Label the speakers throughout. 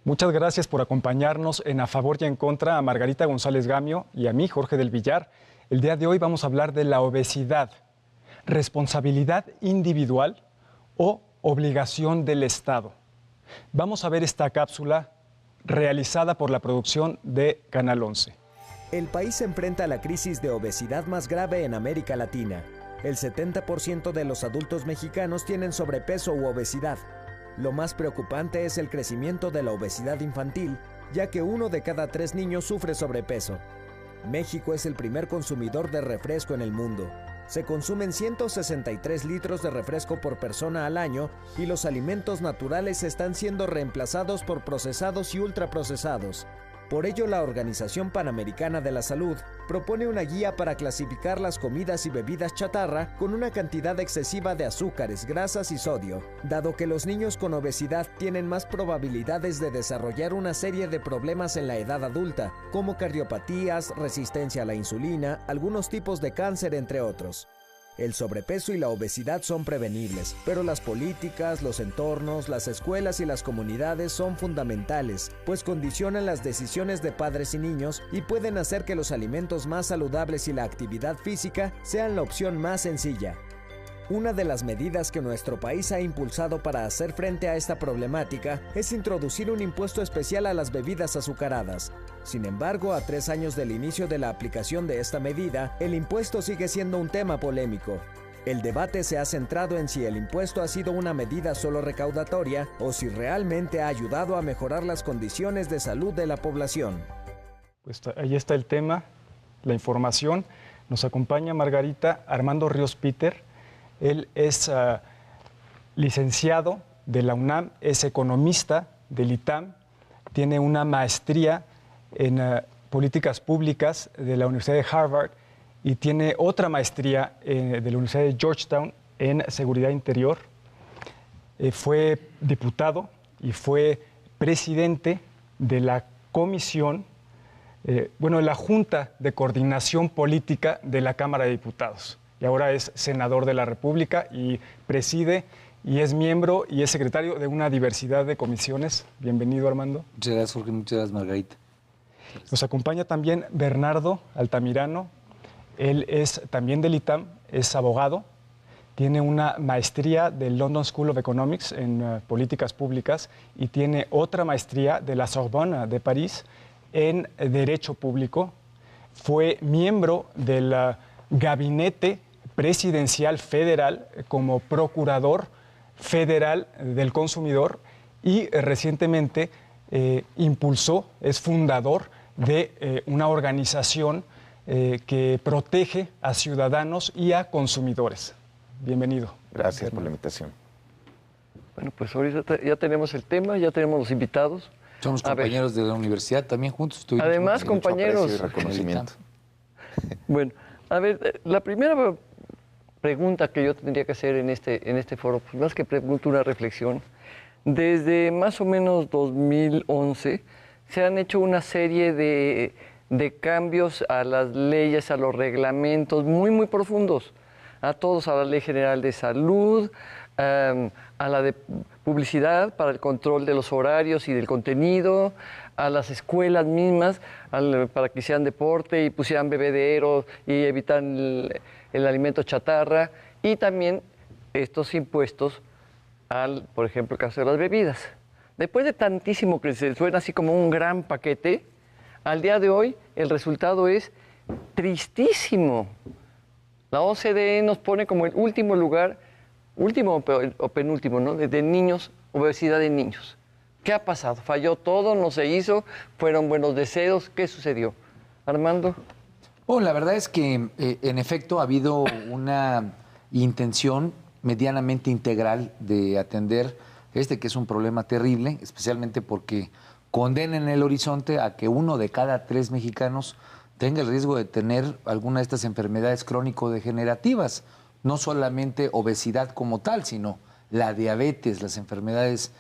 Speaker 1: Muchas gracias por acompañarnos en A Favor y en Contra a Margarita González Gamio y a mí, Jorge del Villar. El día de hoy vamos a hablar de la obesidad, responsabilidad individual o obligación del Estado. Vamos a ver esta cápsula realizada por la producción de Canal 11.
Speaker 2: El país enfrenta la crisis de obesidad más grave en América Latina. El 70% de los adultos mexicanos tienen sobrepeso u obesidad. Lo más preocupante es el crecimiento de la obesidad infantil, ya que 1 de cada 3 niños sufre sobrepeso. México es el primer consumidor de refresco en el mundo. Se consumen 163 litros de refresco por persona al año y los alimentos naturales están siendo reemplazados por procesados y ultraprocesados. Por ello, la Organización Panamericana de la Salud propone una guía para clasificar las comidas y bebidas chatarra con una cantidad excesiva de azúcares, grasas y sodio, dado que los niños con obesidad tienen más probabilidades de desarrollar una serie de problemas en la edad adulta, como cardiopatías, resistencia a la insulina, algunos tipos de cáncer, entre otros. El sobrepeso y la obesidad son prevenibles, pero las políticas, los entornos, las escuelas y las comunidades son fundamentales, pues condicionan las decisiones de padres y niños y pueden hacer que los alimentos más saludables y la actividad física sean la opción más sencilla. Una de las medidas que nuestro país ha impulsado para hacer frente a esta problemática es introducir un impuesto especial a las bebidas azucaradas. Sin embargo, a 3 años del inicio de la aplicación de esta medida, el impuesto sigue siendo un tema polémico. El debate se ha centrado en si el impuesto ha sido una medida solo recaudatoria o si realmente ha ayudado a mejorar las condiciones de salud de la población.
Speaker 1: Pues ahí está el tema, la información. Nos acompaña Margarita Armando Ríos Peter. Él es licenciado de la UNAM, es economista del ITAM, tiene una maestría en políticas públicas de la Universidad de Harvard y tiene otra maestría de la Universidad de Georgetown en seguridad interior. Fue diputado y fue presidente de la comisión, la Junta de Coordinación Política de la Cámara de Diputados. Y ahora es senador de la República y preside y es miembro y es secretario de una diversidad de comisiones. Bienvenido, Armando.
Speaker 3: Muchas gracias, Jorge. Muchas gracias, Margarita.
Speaker 1: Nos acompaña también Bernardo Altamirano. Él es también del ITAM, es abogado, tiene una maestría del London School of Economics en políticas públicas y tiene otra maestría de la Sorbonne de París en Derecho Público. Fue miembro del Gabinete Presidencial Federal como Procurador Federal del Consumidor y recientemente es fundador de una organización que protege a ciudadanos y a consumidores. Bienvenido.
Speaker 4: Gracias por la invitación.
Speaker 5: Bueno, pues ahorita ya tenemos el tema, ya tenemos los invitados.
Speaker 3: Somos compañeros de la universidad también juntos.
Speaker 5: Además, compañeros.
Speaker 4: Y reconocimiento.
Speaker 5: Bueno, a ver, la primera pregunta que yo tendría que hacer en este foro, pues más que pregunta, una reflexión. Desde más o menos 2011 se han hecho una serie de cambios a las leyes, a los reglamentos muy, muy profundos. A todos, a la Ley General de Salud, a la de publicidad para el control de los horarios y del contenido, a las escuelas mismas para que hicieran deporte y pusieran bebederos y evitaran el alimento chatarra, y también estos impuestos por ejemplo, el caso de las bebidas. Después de tantísimo que se suena así como un gran paquete, al día de hoy el resultado es tristísimo. La OCDE nos pone como el último lugar, último o penúltimo, ¿no?, de niños, obesidad en niños. ¿Qué ha pasado? ¿Falló todo? ¿No se hizo? ¿Fueron buenos deseos? ¿Qué sucedió? Armando.
Speaker 3: Bueno, la verdad es que en efecto ha habido una intención medianamente integral de atender que es un problema terrible, especialmente porque condena en el horizonte a que 1 de cada 3 mexicanos tenga el riesgo de tener alguna de estas enfermedades crónico-degenerativas, no solamente obesidad como tal, sino la diabetes, las enfermedades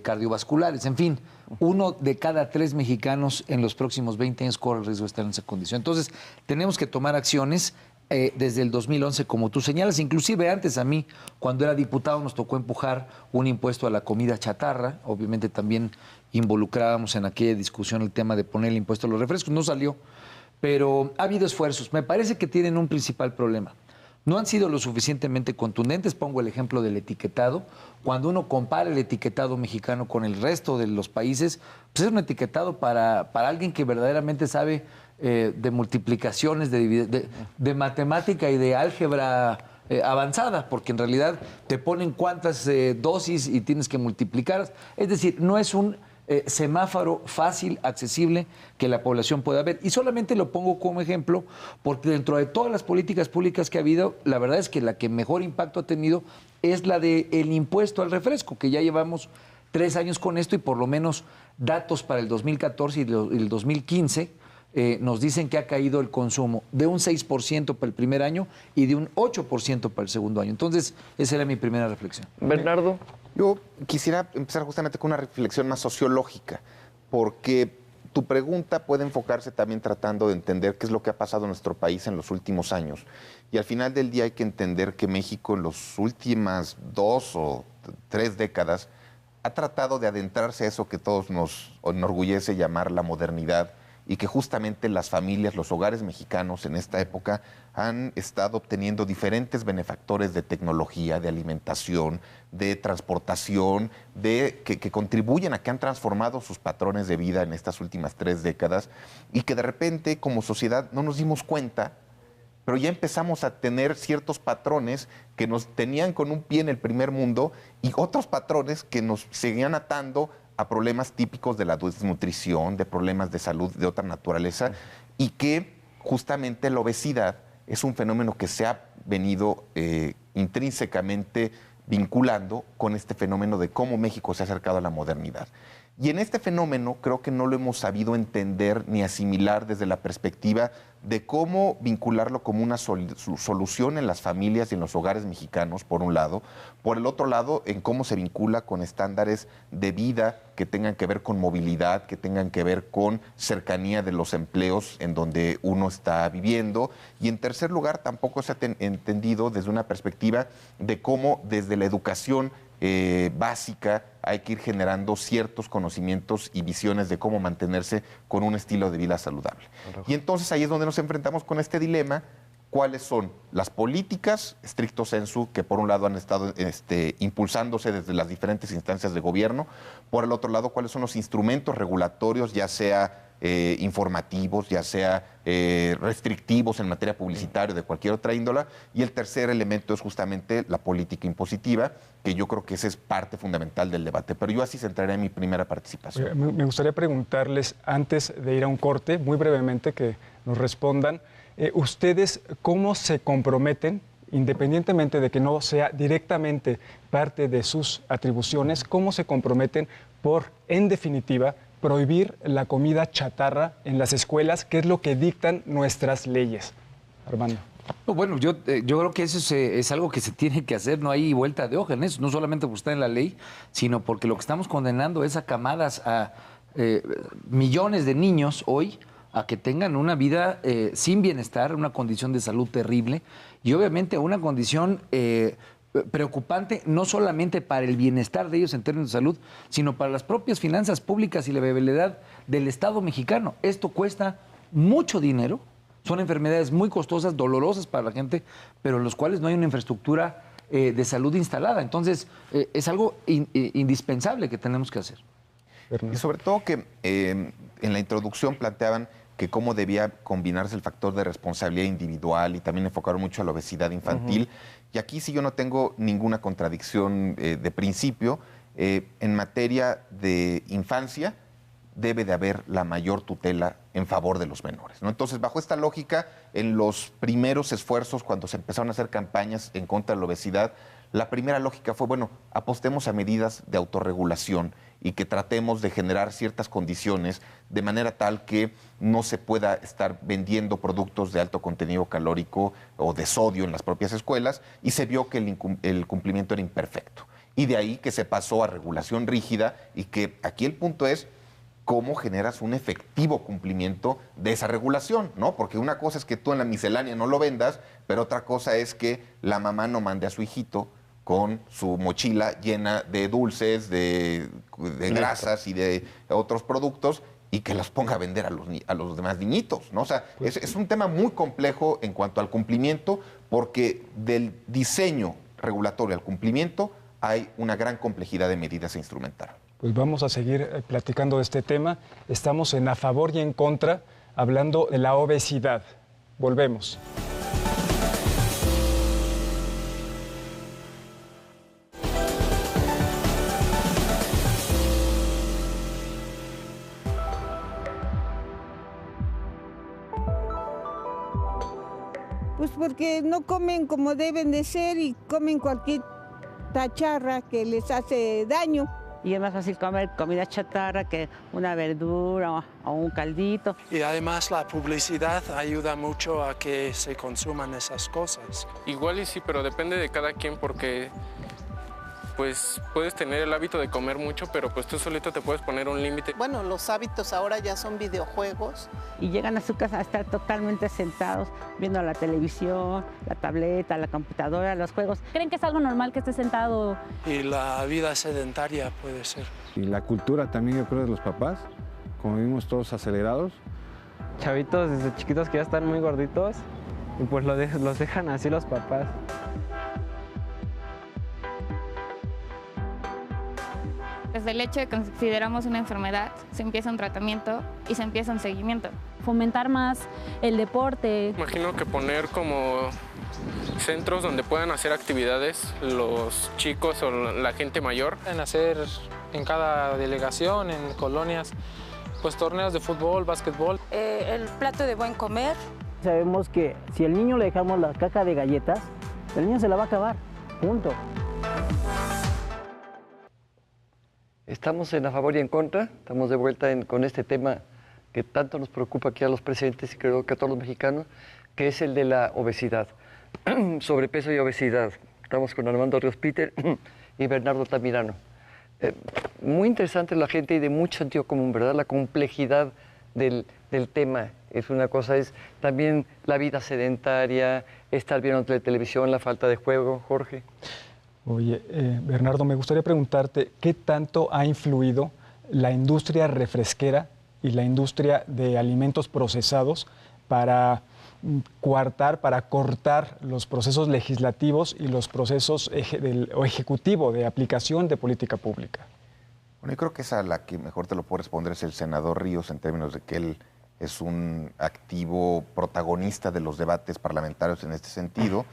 Speaker 3: cardiovasculares, en fin, 1 de cada 3 mexicanos en los próximos 20 años corre el riesgo de estar en esa condición. Entonces, tenemos que tomar acciones desde el 2011, como tú señalas. Inclusive antes, a mí, cuando era diputado, nos tocó empujar un impuesto a la comida chatarra. Obviamente también involucrábamos en aquella discusión el tema de poner el impuesto a los refrescos. No salió, pero ha habido esfuerzos. Me parece que tienen un principal problema. No han sido lo suficientemente contundentes. Pongo el ejemplo del etiquetado. Cuando uno compara el etiquetado mexicano con el resto de los países, pues es un etiquetado para alguien que verdaderamente sabe de multiplicaciones, de matemática y de álgebra avanzada, porque en realidad te ponen cuántas dosis y tienes que multiplicar. Es decir, no es un semáforo fácil, accesible, que la población pueda ver. Y solamente lo pongo como ejemplo porque dentro de todas las políticas públicas que ha habido, la verdad es que la que mejor impacto ha tenido es la del impuesto al refresco, que ya llevamos 3 años con esto y por lo menos datos para el 2014 y el 2015 nos dicen que ha caído el consumo de un 6% para el primer año y de un 8% para el segundo año. Entonces, esa era mi primera reflexión.
Speaker 5: Bernardo.
Speaker 4: Yo quisiera empezar justamente con una reflexión más sociológica, porque tu pregunta puede enfocarse también tratando de entender qué es lo que ha pasado en nuestro país en los últimos años. Y al final del día hay que entender que México en las últimas 2 o 3 décadas ha tratado de adentrarse a eso que todos nos enorgullece llamar la modernidad, y que justamente las familias, los hogares mexicanos en esta época han estado obteniendo diferentes benefactores de tecnología, de alimentación, de transportación, que contribuyen a que han transformado sus patrones de vida en estas últimas 3 décadas y que de repente como sociedad no nos dimos cuenta, pero ya empezamos a tener ciertos patrones que nos tenían con un pie en el primer mundo y otros patrones que nos seguían atando a problemas típicos de la desnutrición, de problemas de salud de otra naturaleza, y que justamente la obesidad es un fenómeno que se ha venido intrínsecamente vinculando con este fenómeno de cómo México se ha acercado a la modernidad. Y en este fenómeno creo que no lo hemos sabido entender ni asimilar desde la perspectiva de cómo vincularlo como una solución en las familias y en los hogares mexicanos, por un lado. Por el otro lado, en cómo se vincula con estándares de vida que tengan que ver con movilidad, que tengan que ver con cercanía de los empleos en donde uno está viviendo. Y en tercer lugar, tampoco se ha entendido desde una perspectiva de cómo desde la educación básica hay que ir generando ciertos conocimientos y visiones de cómo mantenerse con un estilo de vida saludable. Y entonces ahí es donde nos enfrentamos con este dilema: cuáles son las políticas, stricto sensu, que por un lado han estado impulsándose desde las diferentes instancias de gobierno, por el otro lado, cuáles son los instrumentos regulatorios, ya sea informativos, ya sea restrictivos en materia publicitaria de cualquier otra índole, y el tercer elemento es justamente la política impositiva, que yo creo que esa es parte fundamental del debate. Pero yo así centraré en mi primera participación.
Speaker 1: Me gustaría preguntarles, antes de ir a un corte, muy brevemente, que nos respondan, ¿ustedes cómo se comprometen, independientemente de que no sea directamente parte de sus atribuciones, cómo se comprometen por, en definitiva, prohibir la comida chatarra en las escuelas, que es lo que dictan nuestras leyes? Armando.
Speaker 3: No, bueno, yo creo que eso es algo que se tiene que hacer, no hay vuelta de hoja en eso, no solamente porque está en la ley, sino porque lo que estamos condenando es a camadas, a millones de niños hoy, a que tengan una vida sin bienestar, una condición de salud terrible y obviamente una condición preocupante no solamente para el bienestar de ellos en términos de salud, sino para las propias finanzas públicas y la viabilidad del Estado mexicano. Esto cuesta mucho dinero, son enfermedades muy costosas, dolorosas para la gente, pero en los cuales no hay una infraestructura de salud instalada. Entonces, es algo indispensable que tenemos que hacer.
Speaker 4: Y sobre todo que en la introducción planteaban que cómo debía combinarse el factor de responsabilidad individual y también enfocaron mucho a la obesidad infantil. Y aquí sí yo no tengo ninguna contradicción de principio. En materia de infancia debe de haber la mayor tutela en favor de los menores, ¿no? Entonces, bajo esta lógica, en los primeros esfuerzos, cuando se empezaron a hacer campañas en contra de la obesidad, la primera lógica fue, bueno, apostemos a medidas de autorregulación y que tratemos de generar ciertas condiciones de manera tal que no se pueda estar vendiendo productos de alto contenido calórico o de sodio en las propias escuelas, y se vio que el cumplimiento era imperfecto. Y de ahí que se pasó a regulación rígida, y que aquí el punto es cómo generas un efectivo cumplimiento de esa regulación, ¿no? Porque una cosa es que tú en la miscelánea no lo vendas, pero otra cosa es que la mamá no mande a su hijito con su mochila llena de dulces, de grasas y de otros productos, y que los ponga a vender a los demás niñitos, ¿no? O sea, es un tema muy complejo en cuanto al cumplimiento, porque del diseño regulatorio al cumplimiento hay una gran complejidad de medidas a instrumentar.
Speaker 1: Pues vamos a seguir platicando de este tema. Estamos en A Favor y en Contra, hablando de la obesidad. Volvemos.
Speaker 6: Pues porque no comen como deben de ser y comen cualquier tacharra que les hace daño.
Speaker 7: Y es más fácil comer comida chatarra que una verdura o un caldito.
Speaker 8: Y además la publicidad ayuda mucho a que se consuman esas cosas.
Speaker 9: Igual y sí, pero depende de cada quien porque pues puedes tener el hábito de comer mucho, pero pues tú solito te puedes poner un límite.
Speaker 10: Bueno, los hábitos ahora ya son videojuegos.
Speaker 7: Y llegan a su casa a estar totalmente sentados viendo la televisión, la tableta, la computadora, los juegos.
Speaker 11: ¿Creen que es algo normal que esté sentado?
Speaker 8: Y la vida sedentaria puede ser.
Speaker 12: Y la cultura también, yo creo, de los papás, como vivimos todos acelerados.
Speaker 13: Chavitos desde chiquitos que ya están muy gorditos y pues los dejan así los papás.
Speaker 14: Desde el hecho de que consideramos una enfermedad, se empieza un tratamiento y se empieza un seguimiento.
Speaker 11: Fomentar más el deporte.
Speaker 9: Imagino que poner como centros donde puedan hacer actividades los chicos o la gente mayor.
Speaker 15: En hacer en cada delegación, en colonias, pues torneos de fútbol, básquetbol.
Speaker 16: El plato de buen comer.
Speaker 17: Sabemos que si al niño le dejamos la caja de galletas, el niño se la va a acabar, punto.
Speaker 5: Estamos en A Favor y en Contra, estamos de vuelta con este tema que tanto nos preocupa aquí a los presidentes y creo que a todos los mexicanos, que es el de la obesidad, sobrepeso y obesidad. Estamos con Armando Ríos Peter y Bernardo Tamirano. Muy interesante la gente y de mucho sentido común, ¿verdad? La complejidad del tema es una cosa, es también la vida sedentaria, estar viendo televisión, la falta de juego, Jorge.
Speaker 1: Oye, Bernardo, me gustaría preguntarte, ¿qué tanto ha influido la industria refresquera y la industria de alimentos procesados para coartar, para cortar los procesos legislativos y los procesos ejecutivo de aplicación de política pública?
Speaker 4: Bueno, yo creo que esa a la que mejor te lo puede responder es el senador Ríos, en términos de que él es un activo protagonista de los debates parlamentarios en este sentido.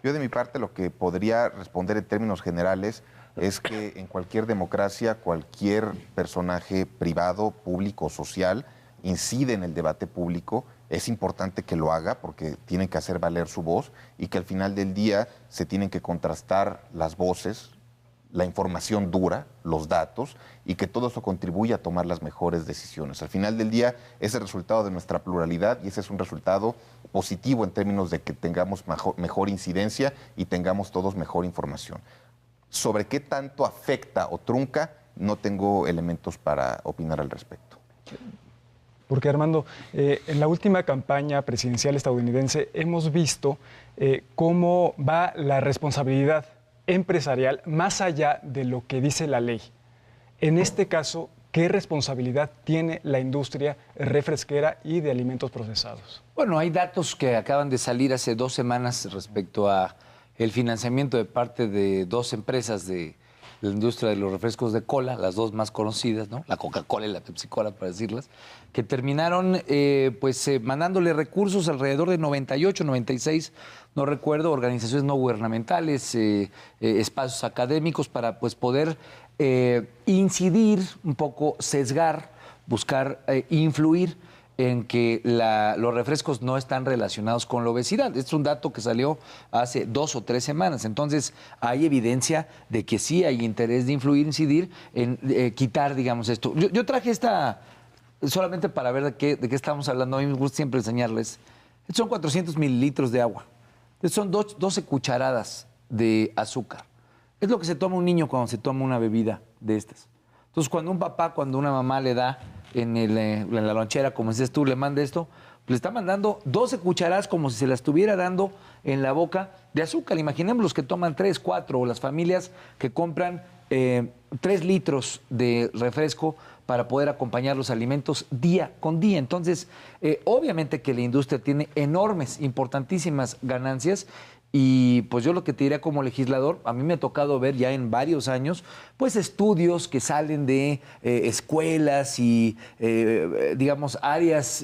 Speaker 4: Yo de mi parte lo que podría responder en términos generales es que en cualquier democracia, cualquier personaje privado, público o social incide en el debate público. Es importante que lo haga porque tienen que hacer valer su voz y que al final del día se tienen que contrastar las voces, la información dura, los datos, y que todo eso contribuye a tomar las mejores decisiones. Al final del día es el resultado de nuestra pluralidad y ese es un resultado positivo en términos de que tengamos mejor incidencia y tengamos todos mejor información. Sobre qué tanto afecta o trunca, no tengo elementos para opinar al respecto.
Speaker 1: Porque, Armando, en la última campaña presidencial estadounidense hemos visto cómo va la responsabilidad empresarial más allá de lo que dice la ley. En este caso, ¿qué responsabilidad tiene la industria refresquera y de alimentos procesados?
Speaker 3: Bueno, hay datos que acaban de salir hace 2 semanas respecto a el financiamiento de parte de 2 empresas de la industria de los refrescos de cola, las 2 más conocidas, ¿no? La Coca-Cola y la Pepsi-Cola, para decirlas, que terminaron mandándole recursos alrededor de 98, 96, no recuerdo, organizaciones no gubernamentales, espacios académicos para pues poder incidir un poco, sesgar, buscar influir en que los refrescos no están relacionados con la obesidad. Este es un dato que salió hace 2 o 3 semanas. Entonces, hay evidencia de que sí hay interés de influir, incidir en quitar, digamos, esto. Yo traje esta solamente para ver de qué estamos hablando. A mí me gusta siempre enseñarles. Estos son 400 mililitros de agua. Estos son 12 cucharadas de azúcar. Es lo que se toma un niño cuando se toma una bebida de estas. Entonces, cuando un papá, cuando una mamá le da en la lonchera, como dices tú, le manda esto, le está mandando 12 cucharadas como si se las estuviera dando en la boca de azúcar. Imaginemos los que toman 3, 4 o las familias que compran 3 litros de refresco para poder acompañar los alimentos día con día. Entonces, obviamente que la industria tiene enormes, importantísimas ganancias. Y pues yo lo que te diría como legislador, a mí me ha tocado ver ya en varios años, pues estudios que salen de escuelas y, digamos, áreas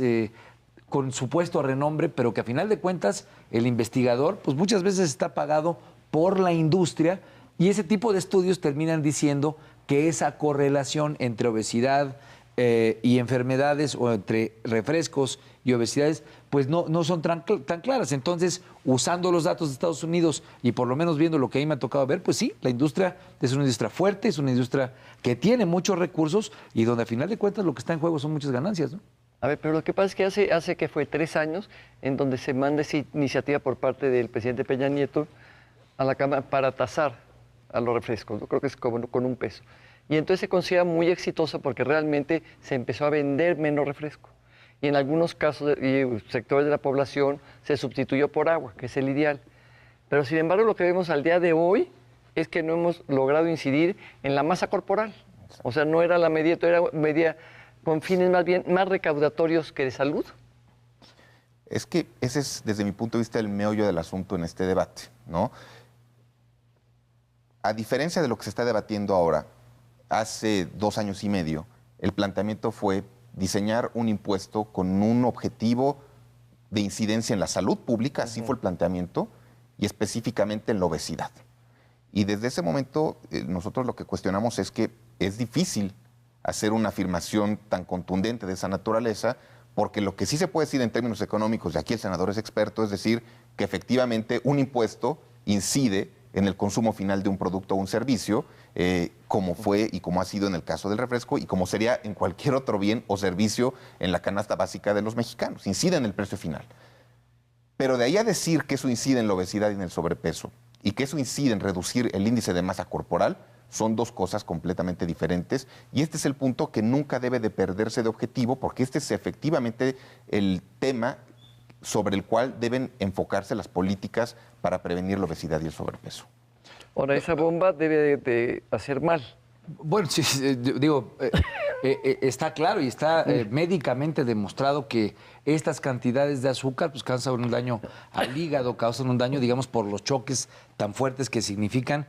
Speaker 3: con supuesto renombre, pero que a final de cuentas el investigador, pues muchas veces está pagado por la industria y ese tipo de estudios terminan diciendo que esa correlación entre obesidad y enfermedades o entre refrescos y obesidades, pues no son tan claras. Entonces, usando los datos de Estados Unidos y por lo menos viendo lo que a mí me ha tocado ver, pues sí, la industria es una industria fuerte, es una industria que tiene muchos recursos y donde a final de cuentas lo que está en juego son muchas ganancias, ¿no?
Speaker 5: A ver, pero lo que pasa es que hace que fue 3 años en donde se manda esa iniciativa por parte del presidente Peña Nieto a la Cámara para tasar a los refrescos, ¿no? Creo que es como con un peso. Y entonces se considera muy exitoso porque realmente se empezó a vender menos refresco. Y en algunos casos y sectores de la población se sustituyó por agua, que es el ideal. Pero sin embargo lo que vemos al día de hoy es que no hemos logrado incidir en la masa corporal. O sea, no era la medida, era medida con fines más bien más recaudatorios que de salud.
Speaker 4: Es que ese es, desde mi punto de vista, el meollo del asunto en este debate, ¿no? A diferencia de lo que se está debatiendo ahora, hace 2 años y medio, el planteamiento fue diseñar un impuesto con un objetivo de incidencia en la salud pública, así fue el planteamiento, y específicamente en la obesidad. Y desde ese momento nosotros lo que cuestionamos es que es difícil hacer una afirmación tan contundente de esa naturaleza, porque lo que sí se puede decir en términos económicos, y aquí el senador es experto, es decir, que efectivamente un impuesto incide en el consumo final de un producto o un servicio, como fue y como ha sido en el caso del refresco y como sería en cualquier otro bien o servicio en la canasta básica de los mexicanos. Incide en el precio final. Pero de ahí a decir que eso incide en la obesidad y en el sobrepeso y que eso incide en reducir el índice de masa corporal, son 2 cosas completamente diferentes y este es el punto que nunca debe de perderse de objetivo porque este es efectivamente el tema sobre el cual deben enfocarse las políticas para prevenir la obesidad y el sobrepeso.
Speaker 5: Ahora, esa bomba debe de hacer mal.
Speaker 3: Bueno, sí, digo, está claro y está médicamente demostrado que estas cantidades de azúcar pues causan un daño al hígado, causan un daño, digamos, por los choques tan fuertes que significan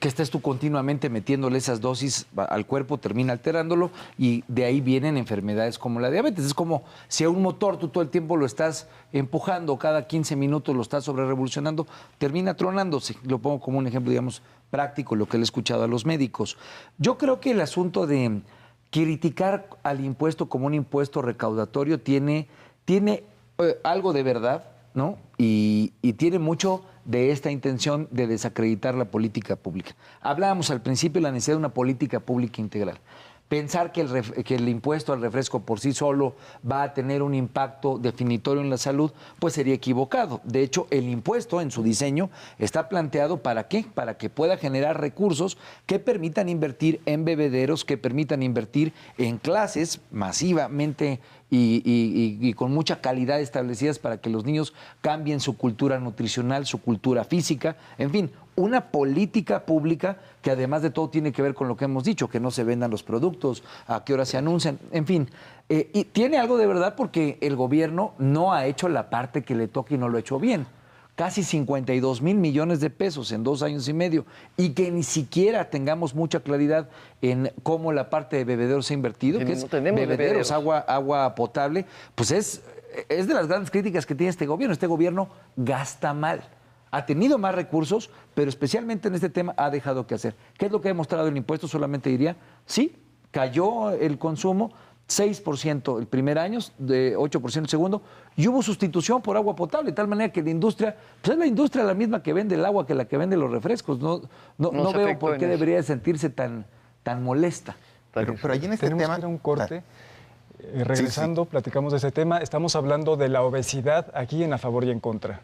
Speaker 3: que estés tú continuamente metiéndole esas dosis al cuerpo, termina alterándolo y de ahí vienen enfermedades como la diabetes. Es como si a un motor tú todo el tiempo lo estás empujando, cada 15 minutos lo estás sobrerevolucionando, termina tronándose. Lo pongo como un ejemplo, digamos, práctico, lo que le he escuchado a los médicos. Yo creo que el asunto de criticar al impuesto como un impuesto recaudatorio tiene algo de verdad, ¿no? Y tiene mucho de esta intención de desacreditar la política pública. Hablábamos al principio de la necesidad de una política pública integral. Pensar que el impuesto al refresco por sí solo va a tener un impacto definitorio en la salud, pues sería equivocado. De hecho, el impuesto en su diseño está planteado ¿para qué? Para que pueda generar recursos que permitan invertir en bebederos, que permitan invertir en clases masivamente y con mucha calidad establecidas para que los niños cambien su cultura nutricional, su cultura física, en fin, una política pública que además de todo tiene que ver con lo que hemos dicho, que no se vendan los productos, a qué hora se anuncian, en fin. Y tiene algo de verdad porque el gobierno no ha hecho la parte que le toca y no lo ha hecho bien. Casi 52,000 millones de pesos en 2 años y medio y que ni siquiera tengamos mucha claridad en cómo la parte de bebederos se ha invertido, que es bebederos, agua potable, pues es de las grandes críticas que tiene este gobierno. Este gobierno gasta mal. Ha tenido más recursos, pero especialmente en este tema ha dejado que hacer. ¿Qué es lo que ha demostrado el impuesto? Solamente diría, sí, cayó el consumo, 6% el primer año, de 8% el segundo, y hubo sustitución por agua potable, de tal manera que la industria, pues es la industria la misma que vende el agua que la que vende los refrescos. No veo por qué debería de sentirse tan molesta.
Speaker 4: Pero allí en este
Speaker 1: Tenemos
Speaker 4: tema...
Speaker 1: que ir a un corte. Regresando, platicamos de ese tema. Estamos hablando de la obesidad aquí en A Favor y en Contra.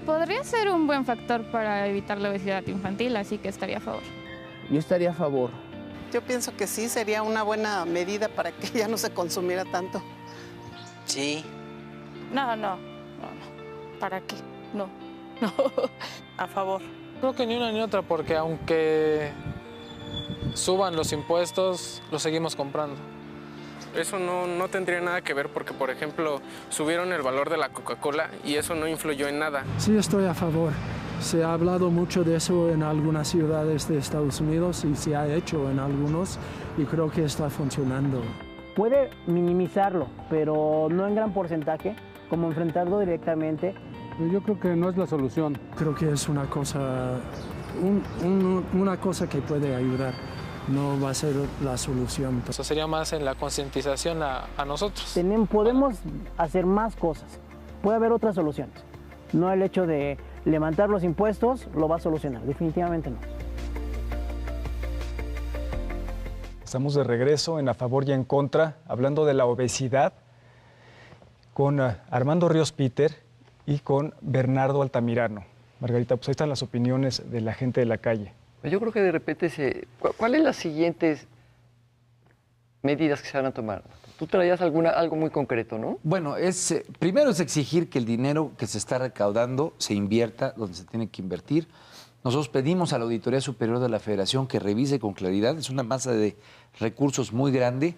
Speaker 14: podría ser un buen factor para evitar la obesidad infantil, así que estaría a favor.
Speaker 17: Yo estaría a favor.
Speaker 10: Yo pienso que sí, sería una buena medida para que ya no se consumiera tanto.
Speaker 18: Sí.
Speaker 16: No. ¿Para qué? No. A favor.
Speaker 15: Creo que ni una ni otra, porque aunque suban los impuestos, los seguimos comprando.
Speaker 9: Eso no tendría nada que ver porque, por ejemplo, subieron el valor de la Coca-Cola y eso no influyó en nada.
Speaker 8: Sí, estoy a favor. Se ha hablado mucho de eso en algunas ciudades de Estados Unidos y se ha hecho en algunos y creo que está funcionando.
Speaker 17: Puede minimizarlo, pero no en gran porcentaje, como enfrentarlo directamente.
Speaker 12: Yo creo que no es la solución.
Speaker 8: Creo que es una cosa que puede ayudar. No va a ser la solución.
Speaker 15: Eso sería más en la concientización a nosotros.
Speaker 17: Podemos hacer más cosas. Puede haber otras soluciones. No el hecho de levantar los impuestos lo va a solucionar. Definitivamente no.
Speaker 1: Estamos de regreso en A Favor y en Contra, hablando de la obesidad, con Armando Ríos Peter y con Bernardo Altamirano. Margarita, pues ahí están las opiniones de la gente de la calle.
Speaker 5: Yo creo que de repente ¿cuáles las siguientes medidas que se van a tomar? Tú traías algo muy concreto, ¿no?
Speaker 3: Bueno, primero es exigir que el dinero que se está recaudando se invierta donde se tiene que invertir. Nosotros pedimos a la Auditoría Superior de la Federación que revise con claridad. Es una masa de recursos muy grande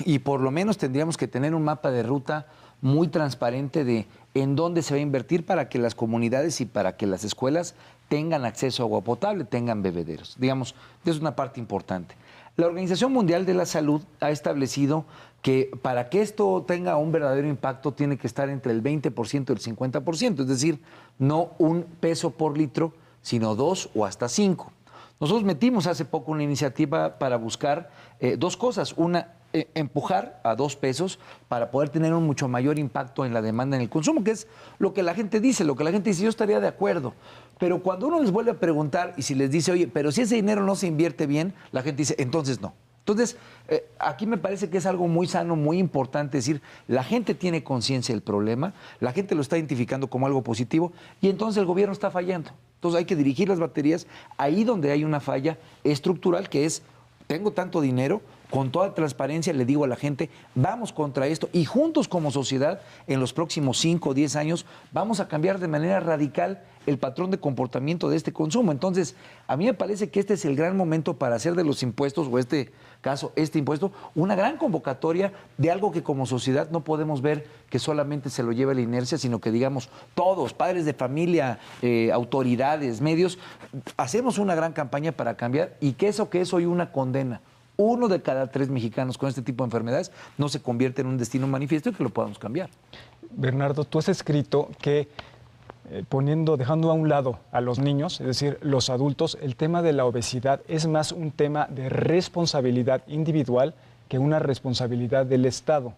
Speaker 3: y por lo menos tendríamos que tener un mapa de ruta muy transparente de en dónde se va a invertir para que las comunidades y para que las escuelas tengan acceso a agua potable, tengan bebederos. Digamos, es una parte importante. La Organización Mundial de la Salud ha establecido que para que esto tenga un verdadero impacto tiene que estar entre el 20% y el 50%, es decir, no un peso por litro, sino 2 o hasta 5. Nosotros metimos hace poco una iniciativa para buscar dos cosas. Una, empujar a 2 pesos para poder tener un mucho mayor impacto en la demanda en el consumo, que es lo que la gente dice. Lo que la gente dice, yo estaría de acuerdo. Pero cuando uno les vuelve a preguntar y si les dice, oye, pero si ese dinero no se invierte bien, la gente dice, entonces no. Entonces, aquí me parece que es algo muy sano, muy importante decir, la gente tiene conciencia del problema, la gente lo está identificando como algo positivo y entonces el gobierno está fallando. Entonces hay que dirigir las baterías ahí donde hay una falla estructural que es, tengo tanto dinero, con toda transparencia le digo a la gente, vamos contra esto y juntos como sociedad en los próximos 5 o 10 años vamos a cambiar de manera radical el patrón de comportamiento de este consumo. Entonces, a mí me parece que este es el gran momento para hacer de los impuestos, o este impuesto, una gran convocatoria de algo que como sociedad no podemos ver que solamente se lo lleve la inercia, sino que digamos todos, padres de familia, autoridades, medios, hacemos una gran campaña para cambiar y que eso que es hoy una condena. 1 de cada 3 mexicanos con este tipo de enfermedades no se convierte en un destino manifiesto y que lo podamos cambiar.
Speaker 1: Bernardo, tú has escrito que dejando a un lado a los niños, es decir, los adultos, el tema de la obesidad es más un tema de responsabilidad individual que una responsabilidad del Estado.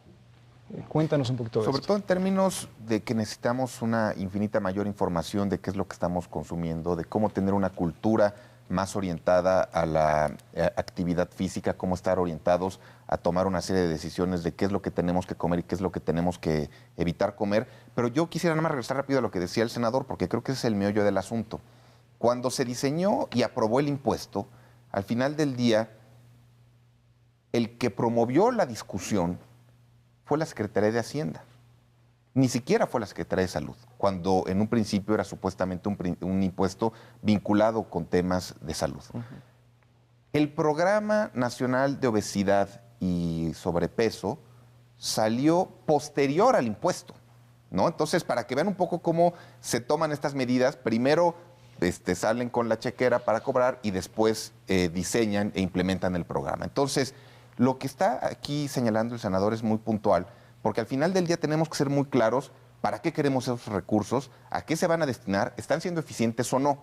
Speaker 1: Cuéntanos un poquito de eso.
Speaker 4: Sobre todo en términos de que necesitamos una infinita mayor información de qué es lo que estamos consumiendo, de cómo tener una cultura más orientada a la actividad física, cómo estar orientados a tomar una serie de decisiones de qué es lo que tenemos que comer y qué es lo que tenemos que evitar comer. Pero yo quisiera nada más regresar rápido a lo que decía el senador, porque creo que ese es el meollo del asunto. Cuando se diseñó y aprobó el impuesto, al final del día, el que promovió la discusión fue la Secretaría de Hacienda. Ni siquiera fue la Secretaría de Salud, cuando en un principio era supuestamente un impuesto vinculado con temas de salud. El Programa Nacional de Obesidad y Sobrepeso salió posterior al impuesto, ¿no? Entonces, para que vean un poco cómo se toman estas medidas, primero salen con la chequera para cobrar y después diseñan e implementan el programa. Entonces, lo que está aquí señalando el senador es muy puntual, porque al final del día tenemos que ser muy claros para qué queremos esos recursos, a qué se van a destinar, están siendo eficientes o no.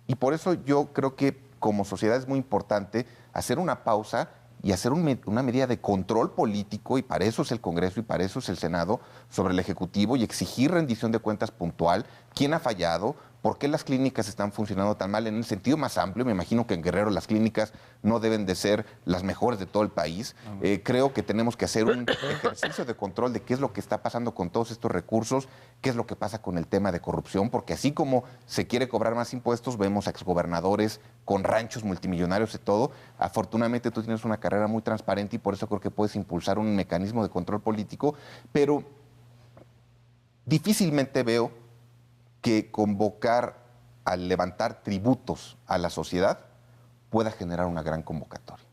Speaker 4: Y por eso yo creo que como sociedad es muy importante hacer una pausa y hacer una medida de control político, y para eso es el Congreso y para eso es el Senado, sobre el Ejecutivo y exigir rendición de cuentas puntual, quién ha fallado, ¿Por qué las clínicas están funcionando tan mal? En el sentido más amplio, me imagino que en Guerrero las clínicas no deben de ser las mejores de todo el país. Creo que tenemos que hacer un ejercicio de control de qué es lo que está pasando con todos estos recursos, qué es lo que pasa con el tema de corrupción, porque así como se quiere cobrar más impuestos, vemos a exgobernadores con ranchos multimillonarios y todo. Afortunadamente tú tienes una carrera muy transparente y por eso creo que puedes impulsar un mecanismo de control político, pero difícilmente veo que convocar al levantar tributos a la sociedad pueda generar una gran convocatoria.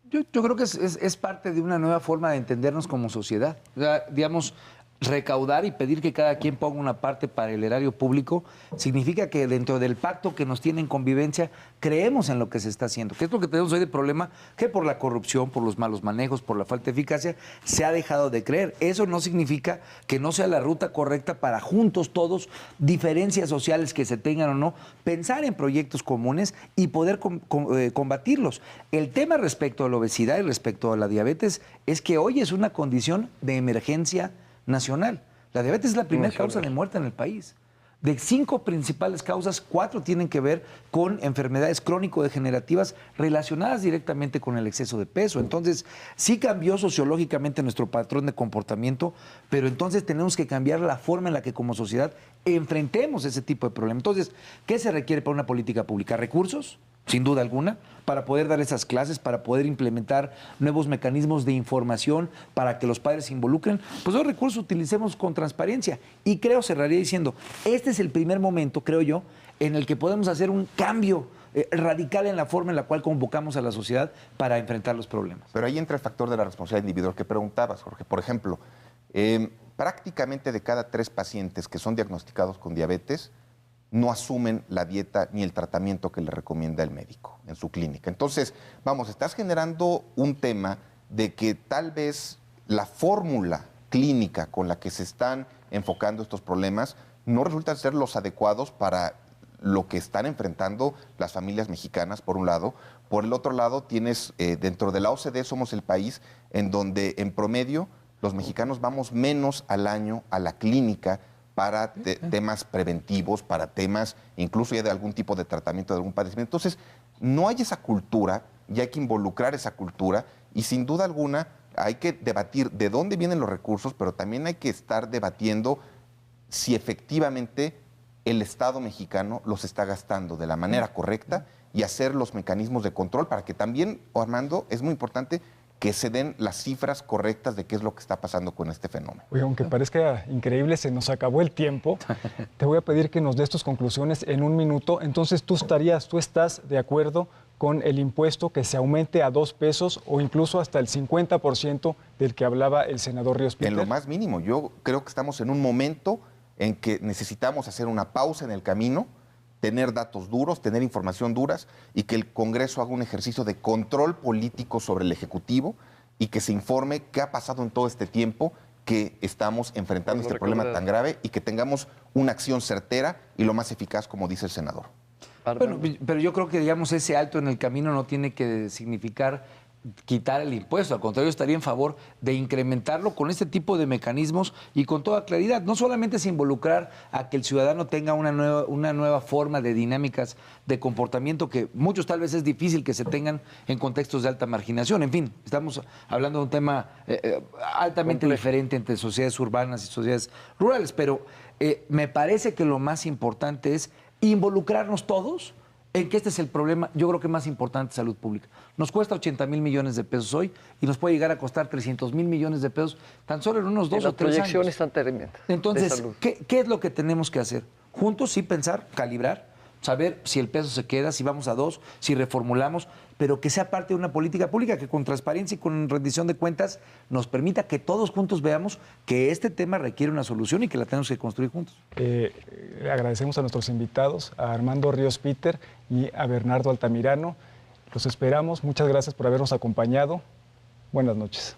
Speaker 3: Yo creo que es parte de una nueva forma de entendernos como sociedad. O sea, digamos, recaudar y pedir que cada quien ponga una parte para el erario público significa que dentro del pacto que nos tiene en convivencia creemos en lo que se está haciendo. ¿Qué es lo que tenemos hoy de problema? Que por la corrupción, por los malos manejos, por la falta de eficacia, se ha dejado de creer. Eso no significa que no sea la ruta correcta para juntos todos, diferencias sociales que se tengan o no, pensar en proyectos comunes y poder combatirlos. El tema respecto a la obesidad y respecto a la diabetes es que hoy es una condición de emergencia nacional. La diabetes es la primera causa de muerte en el país. De 5 principales causas, 4 tienen que ver con enfermedades crónico-degenerativas relacionadas directamente con el exceso de peso. Entonces, sí cambió sociológicamente nuestro patrón de comportamiento, pero entonces tenemos que cambiar la forma en la que como sociedad enfrentemos ese tipo de problemas. Entonces, ¿qué se requiere para una política pública? ¿Recursos? Sin duda alguna, para poder dar esas clases, para poder implementar nuevos mecanismos de información, para que los padres se involucren, pues los recursos utilicemos con transparencia. Y creo, cerraría diciendo, este es el primer momento, creo yo, en el que podemos hacer un cambio radical en la forma en la cual convocamos a la sociedad para enfrentar los problemas.
Speaker 4: Pero ahí entra el factor de la responsabilidad individual que preguntabas, Jorge. Por ejemplo, prácticamente de cada 3 pacientes que son diagnosticados con diabetes, no asumen la dieta ni el tratamiento que le recomienda el médico en su clínica. Entonces, vamos, estás generando un tema de que tal vez la fórmula clínica con la que se están enfocando estos problemas no resultan ser los adecuados para lo que están enfrentando las familias mexicanas, por un lado. Por el otro lado, tienes, dentro de la OCDE somos el país en donde en promedio los mexicanos vamos menos al año a la clínica para temas preventivos, para temas incluso ya de algún tipo de tratamiento de algún padecimiento. Entonces, no hay esa cultura y hay que involucrar esa cultura y sin duda alguna hay que debatir de dónde vienen los recursos, pero también hay que estar debatiendo si efectivamente el Estado mexicano los está gastando de la manera correcta y hacer los mecanismos de control para que también, Armando, es muy importante que se den las cifras correctas de qué es lo que está pasando con este fenómeno.
Speaker 1: Oye, aunque parezca increíble, se nos acabó el tiempo. Te voy a pedir que nos des tus conclusiones en un minuto. Entonces, tú estás de acuerdo con el impuesto que se aumente a 2 pesos o incluso hasta el 50% del que hablaba el senador Ríos Peter?
Speaker 4: En lo más mínimo. Yo creo que estamos en un momento en que necesitamos hacer una pausa en el camino, tener datos duros, tener información duras y que el Congreso haga un ejercicio de control político sobre el Ejecutivo y que se informe qué ha pasado en todo este tiempo que estamos enfrentando este problema tan grave y que tengamos una acción certera y lo más eficaz, como dice el senador.
Speaker 3: Bueno, pero yo creo que, digamos, ese alto en el camino no tiene que significar quitar el impuesto, al contrario, estaría en favor de incrementarlo con este tipo de mecanismos y con toda claridad. No solamente es involucrar a que el ciudadano tenga una nueva forma de dinámicas de comportamiento que muchos tal vez es difícil que se tengan en contextos de alta marginación. En fin, estamos hablando de un tema altamente diferente entre sociedades urbanas y sociedades rurales, pero me parece que lo más importante es involucrarnos todos en que este es el problema, yo creo que más importante, salud pública. Nos cuesta 80,000 millones de pesos hoy y nos puede llegar a costar 300,000 millones de pesos tan solo en unos 2 o 3 años.
Speaker 5: Las proyecciones están tremendas.
Speaker 3: Entonces, ¿qué es lo que tenemos que hacer? Juntos sí pensar, calibrar, saber si el peso se queda, si vamos a 2, si reformulamos, pero que sea parte de una política pública que con transparencia y con rendición de cuentas nos permita que todos juntos veamos que este tema requiere una solución y que la tenemos que construir juntos.
Speaker 1: Le agradecemos a nuestros invitados, a Armando Ríos Peter y a Bernardo Altamirano. Los esperamos. Muchas gracias por habernos acompañado. Buenas noches.